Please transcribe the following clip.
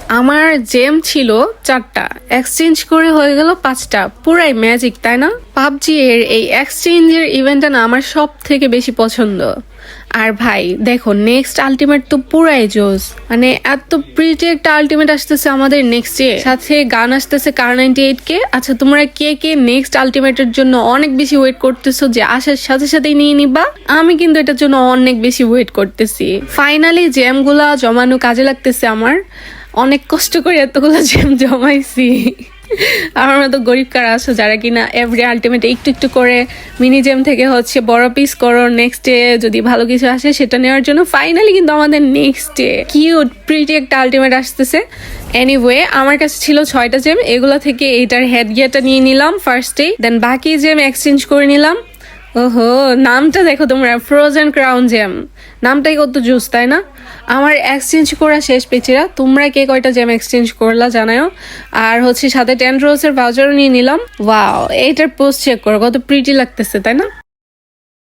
আমার জেম ছিল 4টা, এক্সচেঞ্জ করে হয়ে গেল 5টা। পুরাই ম্যাজিক, তাই না? পাবজি এর এই এক্সচেঞ্জের ইভেন্টটা না আমার সব থেকে বেশি পছন্দ। আর ভাই দেখো, নেক্সট আলটিমেট তো পুরাই জোস। মানে এত প্রিটি একটা আলটিমেট আসতেছে আমাদের নেক্সট ডে, সাথে গান আসতেছে কার 98 কে। আচ্ছা, তোমরা কে কে নেক্সট আলটিমেটের জন্য অনেক বেশি ওয়েট করতেছো যে আসার সাথে সাথেই নিয়ে নিবা? আমি কিন্তু এটার জন্য অনেক বেশি ওয়েট করতেছি। ফাইনালি জ্যাম গুলা জমানো কাজে লাগতেছে আমার। অনেক কষ্ট করে এতগুলো জ্যাম জমাইছি। আমার মতো গরিব কারা আছে যারা কিনা এভরি আলটিমেটে একটু একটু করে মিনি জ্যাম থেকে হচ্ছে বড় পিস করো, নেক্সট ডে যদি ভালো কিছু আসে সেটা নেওয়ার জন্য। ফাইনালি কিন্তু আমাদের নেক্সট ডে কিউট প্রিটি একটা আলটিমেট আসতেছে। এনিওয়ে, আমার কাছে ছিল 6টা জ্যাম, এগুলো থেকে এইটার হেড গিয়ারটা নিয়ে নিলাম ফার্স্টে, দেন বাকি জ্যাম এক্সচেঞ্জ করে নিলাম। ওহো, নামটা দেখো তোমরা, ফ্রোজেন ক্রাউন জ্যাম, নামটাই কত জুস, তাই না? আমার এক্সচেঞ্জ করা শেষ পেচিরা। তোমরা কে কয়টা জ্যাম এক্সচেঞ্জ করলা জানাও। আর হচ্ছে সাথে 10 রোজের ভাউচারও নিয়ে নিলাম। ওয়াও, এইটার পোস্ট চেক করো, কত প্রিটি লাগতেছে, তাই না?